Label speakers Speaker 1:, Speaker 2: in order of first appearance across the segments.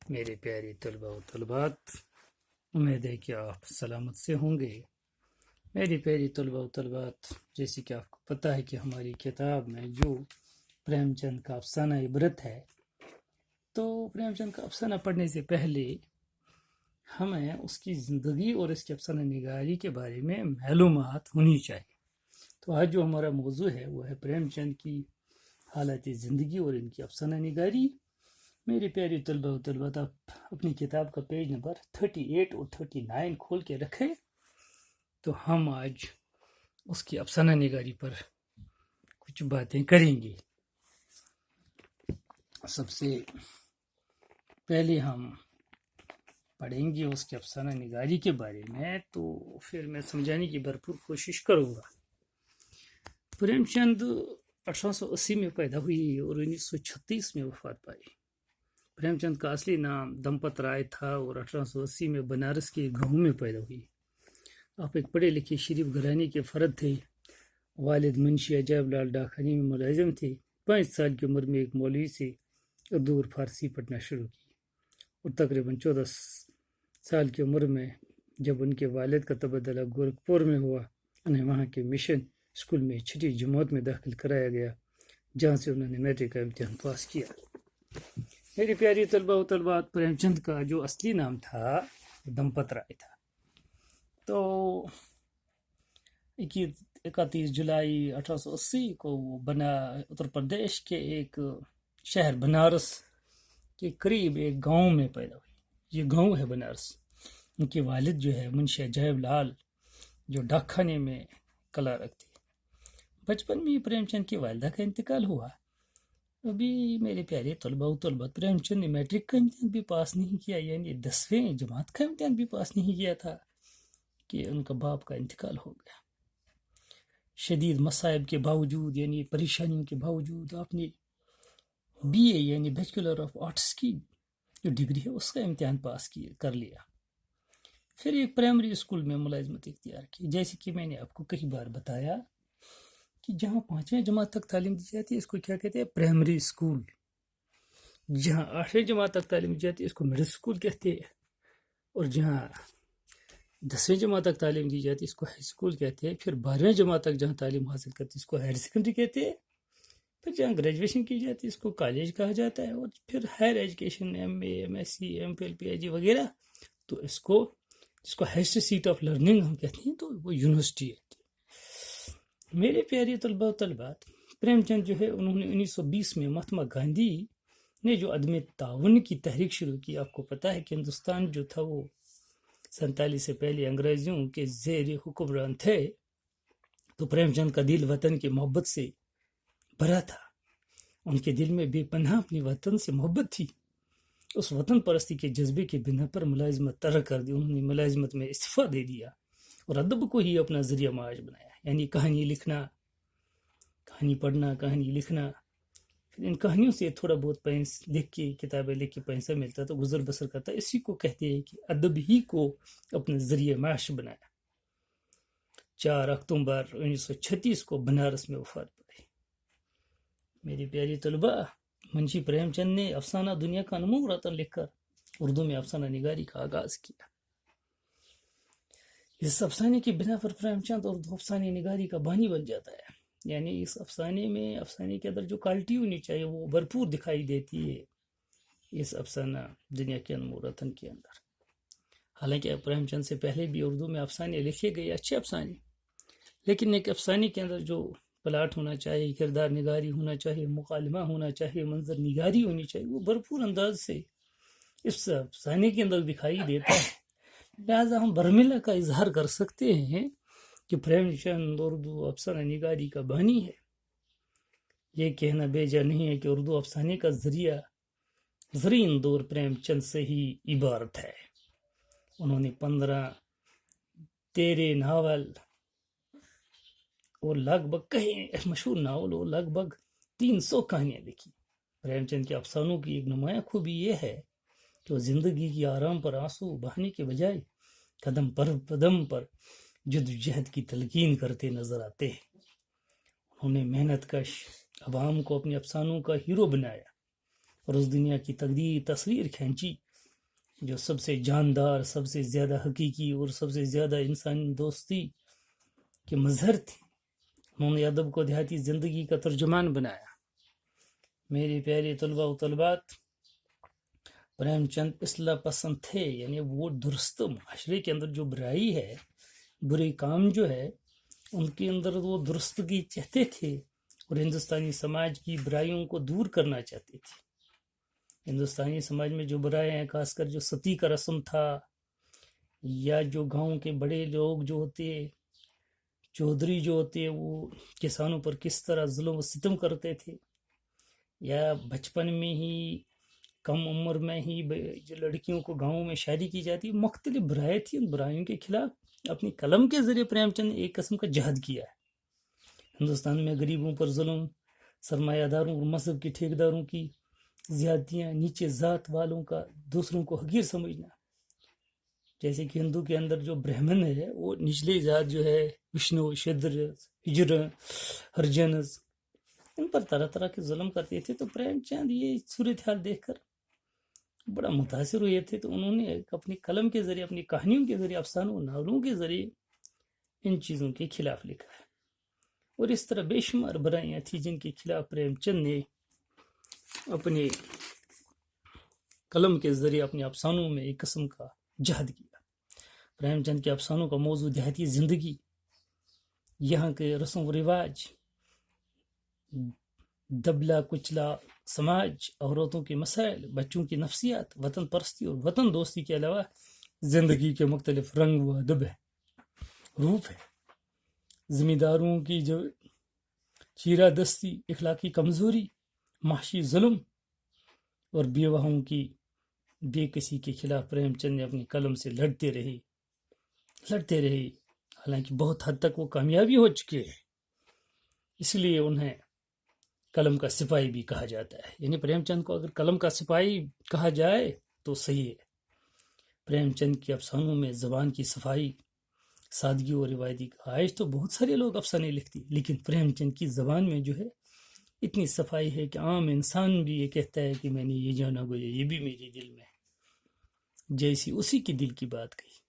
Speaker 1: میرے پیارے طلباء و طلبات، امید ہے کہ آپ سلامت سے ہوں گے۔ میری پیاری طلباء و طلبات، جیسے کہ آپ کو پتہ ہے کہ ہماری کتاب میں جو پریم چند کا افسانہ عبرت ہے، تو پریم چند کا افسانہ پڑھنے سے پہلے ہمیں اس کی زندگی اور اس کی افسانہ نگاری کے بارے میں معلومات ہونی چاہیے۔ تو آج جو ہمارا موضوع ہے وہ ہے پریم چند کی حالت زندگی اور ان کی افسانہ نگاری۔ میرے پیارے طلباء و طلبات، آپ اپنی کتاب کا پیج نمبر 38 اور 39 کھول کے رکھیں، تو ہم آج اس کی افسانہ نگاری پر کچھ باتیں کریں گے۔ سب سے پہلے ہم پڑھیں گے اس کی افسانہ نگاری کے بارے میں، تو پھر میں سمجھانے کی بھرپور کوشش کروں گا۔ پریم چند 1880 میں پیدا ہوئی اور 1936 میں وفات پائی۔ پریم چند کا اصلی نام دمپت رائے تھا اور 1880 میں بنارس کے گاؤں میں پیدا ہوئی۔ آپ ایک پڑھے لکھے شریف گھرانے کے فرد تھے۔ والد منشی عجائب لال ڈاکخانے میں ملازم تھے۔ 5 سال کی عمر میں ایک مولوی سے اردو اور فارسی پڑھنا شروع کی، اور تقریباً 14 سال کی عمر میں جب ان کے والد کا تبادلہ گورکھپور میں ہوا، انہیں وہاں کے مشن اسکول میں 6ٹھی جماعت میں داخل کرایا گیا، جہاں سے انہوں نے میٹرک کا امتحان پاس کیا۔ میری پیاری طلباء و طلبات، پریم چند کا جو اصلی نام تھا دمپت رائے تھا۔ تو 31 جولائی 1880 کو وہ اتر پردیش کے ایک شہر بنارس کے قریب ایک گاؤں میں پیدا ہوئی۔ یہ گاؤں ہے بنارس۔ ان کے والد جو ہے منشی عجائب لال، جو ڈاک خانے میں کلرک تھے۔ بچپن میں پریم چند کی والدہ کا انتقال ہوا۔ ابھی میرے پیارے طلباء و طلبات، پریم چند نے میٹرک کا امتحان بھی پاس نہیں کیا، یعنی 10ویں جماعت کا امتحان بھی پاس نہیں کیا تھا کہ ان کا باپ کا انتقال ہو گیا۔ شدید مصائب کے باوجود، یعنی پریشانیوں کے باوجود، آپ نے BA یعنی بیچلر آف آرٹس کی جو ڈگری ہے اس کا امتحان پاس کر لیا۔ پھر ایک پرائمری اسکول میں ملازمت اختیار کی۔ جیسے کہ میں نے آپ کو کئی بار بتایا کہ جہاں 5ویں جماعت تک تعلیم دی جاتی ہے اس کو کیا کہتے ہیں؟ Primary school. جہاں 8ویں جماعت تک تعلیم دی جاتی ہے اس کو مڈل اسکول کہتے ہیں، اور جہاں 10ویں جماعت تک تعلیم دی جاتی ہے اس کو ہائی اسکول کہتے ہیں۔ پھر 12ویں جماعت تک جہاں تعلیم حاصل کرتی ہے اس کو ہائر سیکنڈری کہتے ہیں۔ پھر جہاں گریجویشن کی جاتی ہے اس کو کالج کہا جاتا ہے، اور پھر higher education MA MSc MPhil PhD وغیرہ، تو اس کو جس کو ہائیسٹ سیٹ آف لرننگ ہم کہتے ہیں، تو وہ یونیورسٹی ہے۔ میرے پیارے طلباء و طلبات، پریم چند جو ہے انہوں نے 1920 میں مہاتما گاندھی نے جو عدم تعاون کی تحریک شروع کی۔ آپ کو پتہ ہے کہ ہندوستان جو تھا وہ 47 سے پہلے انگریزوں کے زیر حکمران تھے، تو پریم چند کا دل وطن کی محبت سے بھرا تھا۔ ان کے دل میں بے پناہ اپنی وطن سے محبت تھی۔ اس وطن پرستی کے جذبے کے بنا پر ملازمت ترک کر دی۔ انہوں نے ملازمت میں استعفیٰ دے دیا اور ادب کو ہی اپنا ذریعہ معاش بنایا، یعنی کہانی لکھنا، کہانی پڑھنا، کہانی لکھنا۔ پھر ان کہانیوں سے تھوڑا بہت لکھ کے کتابیں لکھ کے پیسہ ملتا تو گزر بسر کرتا۔ اسی کو کہتے ہیں کہ ادب ہی کو اپنا ذریعہ معاش بنایا۔ 4 اکتوبر 1936 کو بنارس میں وفات پائی۔ میری پیاری طلباء، منشی پریم چند نے افسانہ دنیا کا انمول رتن لکھ کر اردو میں افسانہ نگاری کا آغاز کیا۔ اس افسانے کی بنا پر پریم چند اردو افسانے نگاری کا بانی بن جاتا ہے، یعنی اس افسانے کے اندر جو کوالٹی ہونی چاہیے وہ بھرپور دکھائی دیتی ہے اس افسانہ دنیا کے انمول رتن کے اندر۔ حالانکہ پریم چند سے پہلے بھی اردو میں افسانے لکھے گئے، اچھے افسانے، لیکن ایک افسانے کے اندر جو پلاٹ ہونا چاہیے، کردار نگاری ہونا چاہیے، مکالمہ ہونا چاہیے، منظر نگاری ہونی چاہیے، وہ بھرپور انداز سے اس افسانے کے اندر دکھائی دیتا ہے۔ لہٰذا ہم برملا کا اظہار کر سکتے ہیں کہ پریم چند اردو افسانہ نگاری کا بانی ہے۔ یہ کہنا بیجا نہیں ہے کہ اردو افسانے کا زرین دور پریم چند سے ہی عبارت ہے۔ انہوں نے 13 ناول اور لگ بھگ مشہور ناول اور لگ بھگ 300 کہانیاں لکھی۔ پریم چند کے افسانوں کی ایک نمایاں خوبی یہ ہے کہ وہ زندگی کی آرام پر آنسو بہانے کے بجائے قدم پر جدوجہد کی تلقین کرتے نظر آتے ہیں۔ انہوں نے محنت کش عوام کو اپنے افسانوں کا ہیرو بنایا اور اس دنیا کی تصویر کھینچی جو سب سے جاندار، سب سے زیادہ حقیقی اور سب سے زیادہ انسانی دوستی کے مظہر تھے، انہوں نے ادب کو دیہاتی زندگی کا ترجمان بنایا۔ میرے پیارے طلباء و طالبات، پریم چند اصلاح پسند تھے، یعنی وہ درست معاشرے کے اندر جو برائی ہے، برے کام جو ہے، ان کے اندر وہ درستگی چاہتے تھے اور ہندوستانی سماج کی برائیوں کو دور کرنا چاہتے تھے۔ ہندوستانی سماج میں جو برائیاں ہیں، خاص کر جو ستی کا رسم تھا، یا جو گاؤں کے بڑے لوگ جو ہوتے، چودھری جو ہوتے، وہ کسانوں پر کس طرح ظلم و ستم کرتے تھے، یا بچپن میں ہی کم عمر میں ہی جو لڑکیوں کو گاؤں میں شادی کی جاتی، مختلف برائیں تھیں۔ ان برائیوں کے خلاف اپنی قلم کے ذریعے پریم چند نے ایک قسم کا جہاد کیا ہے۔ ہندوستان میں غریبوں پر ظلم، سرمایہ داروں اور مذہب کے ٹھیکیداروں کی زیادتیاں، نیچے ذات والوں کا دوسروں کو حقیر سمجھنا، جیسے کہ ہندو کے اندر جو برہمن ہے وہ نچلی ذات جو ہے، وشنو، شدر، ہجر، ہرجنز، ان پر طرح طرح کے ظلم کرتے تھے۔ تو پریم چند یہ صورتحال دیکھ کر بڑا متاثر ہوئے تھے، تو انہوں نے اپنی قلم کے ذریعے، اپنی کہانیوں کے ذریعے، افسانوں ناولوں کے ذریعے ان چیزوں کے خلاف لکھا ہے۔ اور اس طرح بے شمار برائیاں تھیں جن کے خلاف پریم چند نے اپنے قلم کے ذریعے اپنے افسانوں میں ایک قسم کا جہاد کیا۔ پریم چند کے افسانوں کا موضوع دیہاتی زندگی، یہاں کے رسم و رواج، دبلا کچلا سماج، عورتوں کے مسائل، بچوں کی نفسیات، وطن پرستی اور وطن دوستی کے علاوہ زندگی کے مختلف رنگ و ادب ہے، روپ ہے۔ زمینداروں کی جو چیرہ دستی، اخلاقی کمزوری، معاشی ظلم اور بیواہوں کی بے کسی کے خلاف پریم چند نے اپنی قلم سے لڑتے رہے، حالانکہ بہت حد تک وہ کامیابی ہو چکے ہیں، اس لیے انہیں قلم کا سپاہی بھی کہا جاتا ہے۔ یعنی پریم چند کو اگر قلم کا سپاہی کہا جائے تو صحیح ہے۔ پریم چند کے افسانوں میں زبان کی صفائی، سادگی اور روایتی، آج تو بہت سارے لوگ افسانے لکھتی، لیکن پریم چند کی زبان میں جو ہے اتنی صفائی ہے کہ عام انسان بھی یہ کہتا ہے کہ میں نے یہ جانا گویا یہ بھی میرے دل میں ہے، جیسی اسی کی دل کی بات کہی۔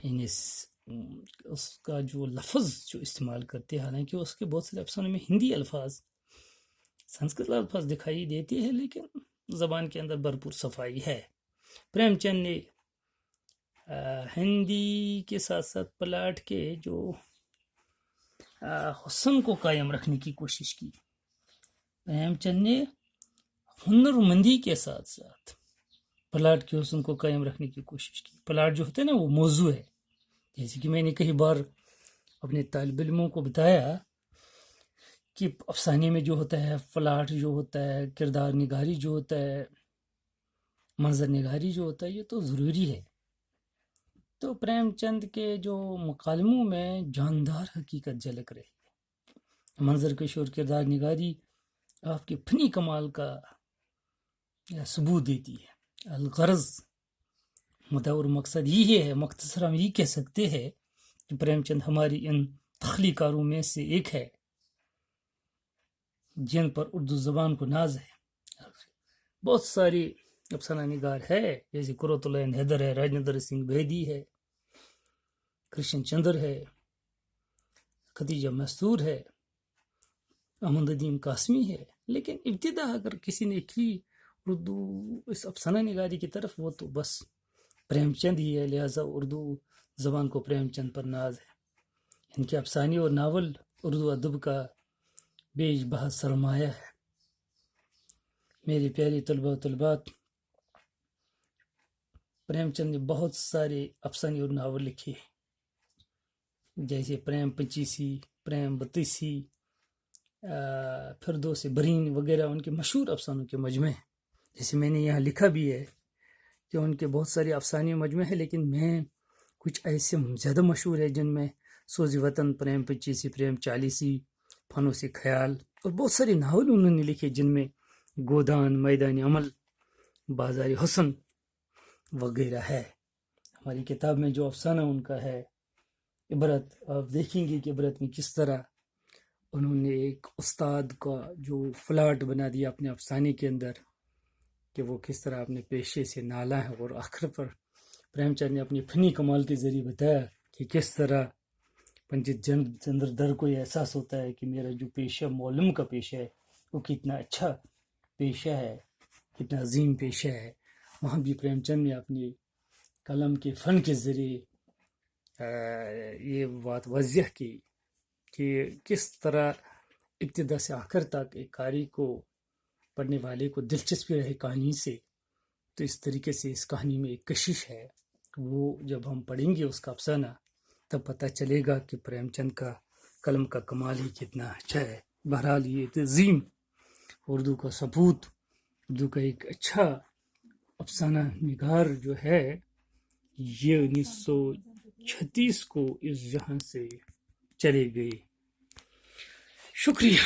Speaker 1: یعنی اس کا جو لفظ جو استعمال کرتے ہیں، حالانکہ اس کے بہت سارے افسانوں میں ہندی الفاظ، سنسکرت الفاظ دکھائی دیتے ہیں، لیکن زبان کے اندر بھرپور صفائی ہے۔ پریم چند نے ہندی کے ساتھ ساتھ پلاٹ کے جو حسن کو قائم رکھنے کی کوشش کی۔ پریم چند نے ہنر مندی کے ساتھ ساتھ پلاٹ کے حسن کو قائم رکھنے کی کوشش کی۔ پلاٹ جو ہوتا ہے نا، وہ موضوع ہے، جیسے کہ میں نے کئی بار اپنے طالب علموں کو بتایا کہ افسانے میں جو ہوتا ہے، پلاٹ جو ہوتا ہے، کردار نگاری جو ہوتا ہے، منظر نگاری جو ہوتا ہے، یہ تو ضروری ہے۔ تو پریم چند کے جو مکالموں میں جاندار حقیقت جھلک رہی ہے، منظر کشی اور کردار نگاری آپ کے فنی کمال کا ثبوت دیتی ہے۔ الغرض مدعا اور مقصد یہ ہے، مختصر ہم یہ کہہ سکتے ہیں کہ پریم چند ہماری ان تخلیقاروں میں سے ایک ہے جن پر اردو زبان کو ناز ہے۔ بہت ساری افسانہ نگار ہے، جیسے قرۃ العین حیدر ہے، راجندر سنگھ بیدی ہے، کرشن چندر ہے، خدیجہ مستور ہے، احمد ندیم قاسمی ہے، لیکن ابتدا اگر کسی نے کی اردو اس افسانہ نگاری کی طرف، وہ تو بس پریم چند ہی ہے، لہٰذا اردو زبان کو پریم چند پر ناز ہے۔ ان کے افسانے اور ناول اردو ادب کا بیش بہا سرمایہ ہے۔ میرے پیارے طلباء و طالبات، پریم چند نے بہت سارے افسانے اور ناول لکھے ہیں، جیسے پریم پچیسی، پریم بتیسی، فردوس برین وغیرہ ان کے مشہور افسانوں کے مجموعے ہیں۔ جیسے میں نے یہاں لکھا بھی ہے کہ ان کے بہت سارے افسانے مجموعے ہیں، لیکن میں کچھ ایسے زیادہ مشہور ہے جن میں سوز وطن، پریم پچیسی، پریم چالیسی، فانوس خیال، اور بہت سارے ناول انہوں نے لکھے جن میں گودان، میدان عمل، بازار حسن وغیرہ ہے۔ ہماری کتاب میں جو افسانہ ان کا ہے عبرت، آپ دیکھیں گے کہ عبرت میں کس طرح انہوں نے ایک استاد کا جو فلاٹ بنا دیا اپنے افسانے کے اندر، کہ وہ کس طرح اپنے پیشے سے نالا ہے، اور آخر پر پریم چند نے اپنی فنی کمال کے ذریعے بتایا کہ کس طرح پنڈت چندر در کو یہ احساس ہوتا ہے کہ میرا جو پیشہ معلم کا پیشہ ہے وہ کتنا اچھا پیشہ ہے، کتنا عظیم پیشہ ہے۔ وہاں بھی پریم چند نے اپنی قلم کے فن کے ذریعے یہ بات واضح کی کہ کس طرح ابتدا سے آخر تک ایک قاری کو، پڑھنے والے کو دلچسپی رہے کہانی سے، تو اس طریقے سے اس کہانی میں ایک کشش ہے۔ وہ جب ہم پڑھیں گے اس کا افسانہ تب پتہ چلے گا کہ پریم چند کا قلم کا کمال ہی کتنا اچھا ہے۔ بہرحال یہ عظیم اردو کا ثبوت، اردو کا ایک اچھا افسانہ نگار جو ہے، یہ 1936 کو اس جہاں سے چلے گئے۔ شکریہ۔